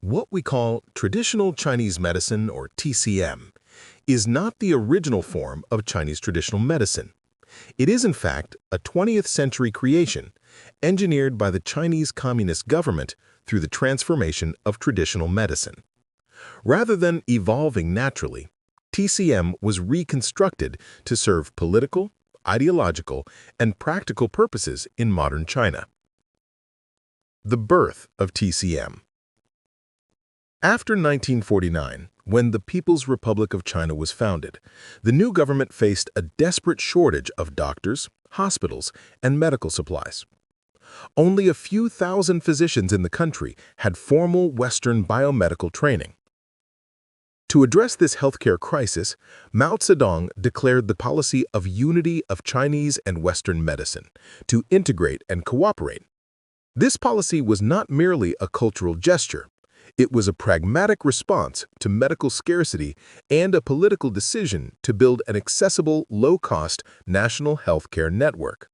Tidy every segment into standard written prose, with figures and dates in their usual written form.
What we call traditional Chinese medicine, or TCM, is not the original form of Chinese traditional medicine. It is, in fact, a 20th century creation, engineered by the Chinese Communist government through the transformation of traditional medicine. Rather than evolving naturally, TCM was reconstructed to serve political, ideological, and practical purposes in modern China. The birth of TCM. After 1949, when the People's Republic of China was founded, the new government faced a desperate shortage of doctors, hospitals, and medical supplies. Only a few thousand physicians in the country had formal Western biomedical training. To address this healthcare crisis, Mao Zedong declared the policy of unity of Chinese and Western medicine to integrate and cooperate. This policy was not merely a cultural gesture. It was a pragmatic response to medical scarcity and a political decision to build an accessible, low-cost national healthcare network.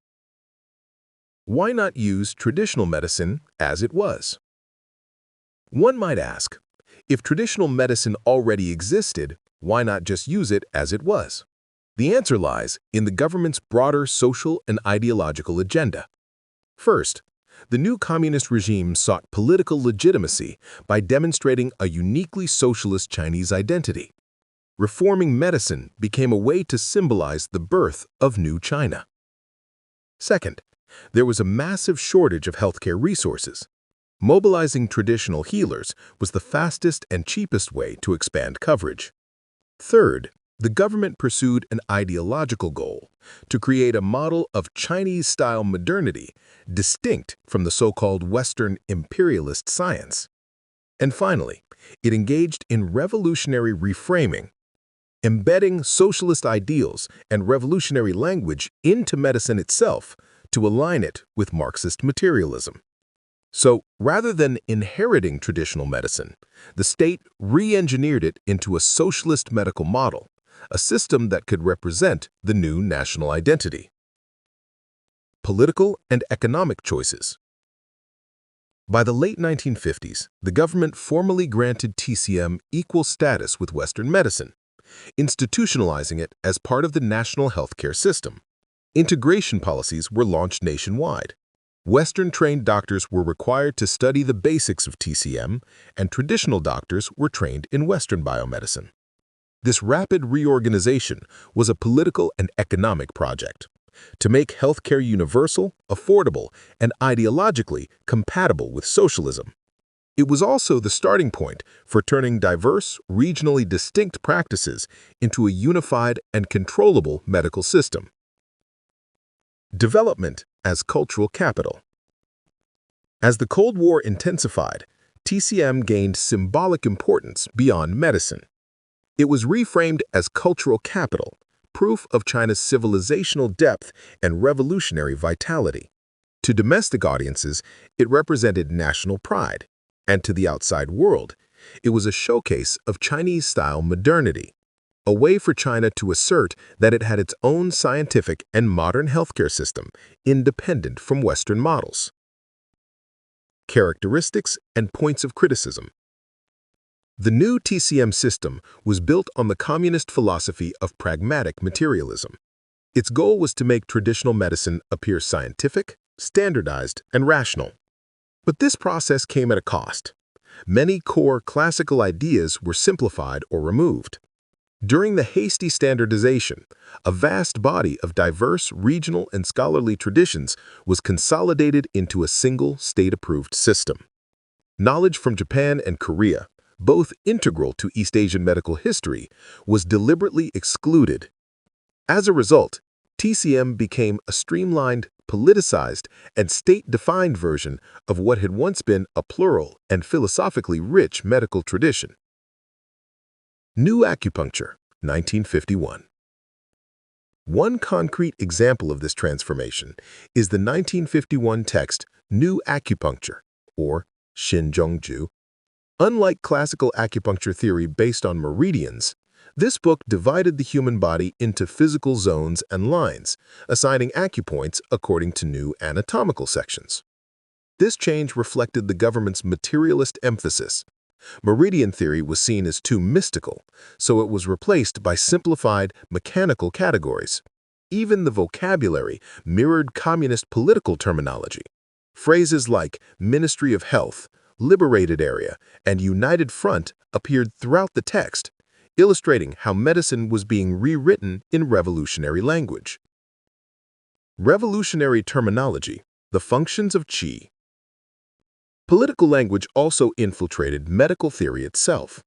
Why not use traditional medicine as it was? One might ask, if traditional medicine already existed, why not just use it as it was? The answer lies in the government's broader social and ideological agenda. First, the new communist regime sought political legitimacy by demonstrating a uniquely socialist Chinese identity. Reforming medicine became a way to symbolize the birth of new China. Second, there was a massive shortage of healthcare resources. Mobilizing traditional healers was the fastest and cheapest way to expand coverage. Third, the government pursued an ideological goal to create a model of Chinese-style modernity distinct from the so-called Western imperialist science. And finally, it engaged in revolutionary reframing, embedding socialist ideals and revolutionary language into medicine itself to align it with Marxist materialism. So, rather than inheriting traditional medicine, the state re-engineered it into a socialist medical model, a system that could represent the new national identity. Political and economic choices. By the late 1950s, the government formally granted TCM equal status with Western medicine, institutionalizing it as part of the national healthcare system. Integration policies were launched nationwide. Western-trained doctors were required to study the basics of TCM, and traditional doctors were trained in Western biomedicine. This rapid reorganization was a political and economic project to make healthcare universal, affordable, and ideologically compatible with socialism. It was also the starting point for turning diverse, regionally distinct practices into a unified and controllable medical system. Development as cultural capital. As the Cold War intensified, TCM gained symbolic importance beyond medicine. It was reframed as cultural capital, proof of China's civilizational depth and revolutionary vitality. To domestic audiences, it represented national pride, and to the outside world, it was a showcase of Chinese-style modernity, a way for China to assert that it had its own scientific and modern healthcare system, independent from Western models. Characteristics and points of criticism. The new TCM system was built on the communist philosophy of pragmatic materialism. Its goal was to make traditional medicine appear scientific, standardized, and rational. But this process came at a cost. Many core classical ideas were simplified or removed. During the hasty standardization, a vast body of diverse regional and scholarly traditions was consolidated into a single state-approved system. Knowledge from Japan and Korea, both integral to East Asian medical history, was deliberately excluded. As a result, TCM became a streamlined, politicized, and state-defined version of what had once been a plural and philosophically rich medical tradition. New Acupuncture, 1951. One concrete example of this transformation is the 1951 text New Acupuncture, or Xinzhongju. Unlike classical acupuncture theory based on meridians, this book divided the human body into physical zones and lines, assigning acupoints according to new anatomical sections. This change reflected the government's materialist emphasis, Meridian theory was seen as too mystical, so it was replaced by simplified, mechanical categories. Even the vocabulary mirrored communist political terminology. Phrases like Ministry of Health, Liberated Area, and United Front appeared throughout the text, illustrating how medicine was being rewritten in revolutionary language. Revolutionary terminology, the functions of qi. Political language also infiltrated medical theory itself.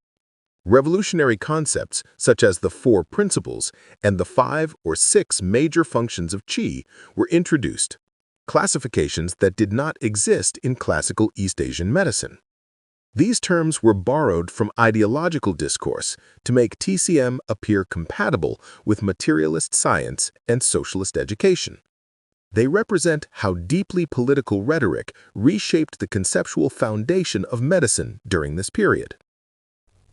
Revolutionary concepts such as the four principles and the 5 or 6 major functions of qi were introduced, classifications that did not exist in classical East Asian medicine. These terms were borrowed from ideological discourse to make TCM appear compatible with materialist science and socialist education. They represent how deeply political rhetoric reshaped the conceptual foundation of medicine during this period.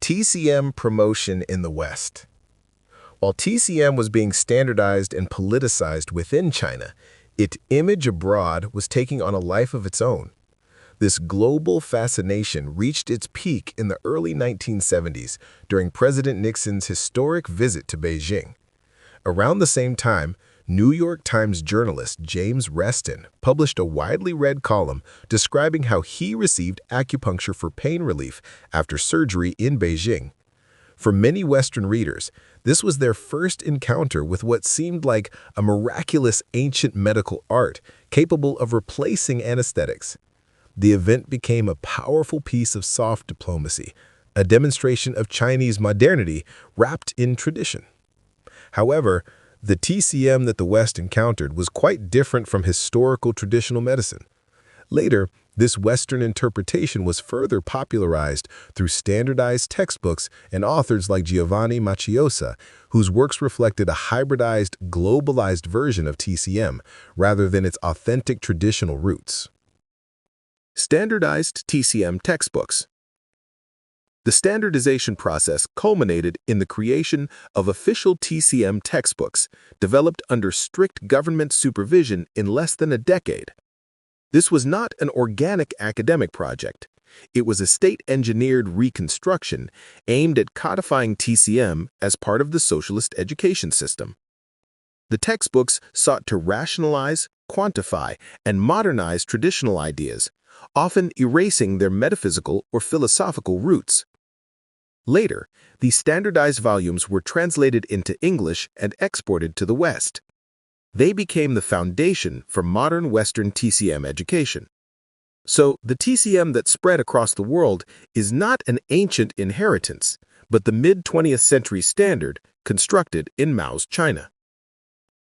TCM promotion in the West. While TCM was being standardized and politicized within China, its image abroad was taking on a life of its own. This global fascination reached its peak in the early 1970s during President Nixon's historic visit to Beijing. Around the same time, New York Times journalist James Reston published a widely read column describing how he received acupuncture for pain relief after surgery in Beijing. For many Western readers, this was their first encounter with what seemed like a miraculous ancient medical art capable of replacing anesthetics. The event became a powerful piece of soft diplomacy, a demonstration of Chinese modernity wrapped in tradition. However, the TCM that the West encountered was quite different from historical traditional medicine. Later, this Western interpretation was further popularized through standardized textbooks and authors like Giovanni Macchiosa, whose works reflected a hybridized, globalized version of TCM rather than its authentic traditional roots. Standardized TCM textbooks. The standardization process culminated in the creation of official TCM textbooks, developed under strict government supervision in less than a decade. This was not an organic academic project. It was a state-engineered reconstruction aimed at codifying TCM as part of the socialist education system. The textbooks sought to rationalize, quantify, and modernize traditional ideas, often erasing their metaphysical or philosophical roots. Later, these standardized volumes were translated into English and exported to the West. They became the foundation for modern Western TCM education. So, the TCM that spread across the world is not an ancient inheritance, but the mid-20th century standard constructed in Mao's China.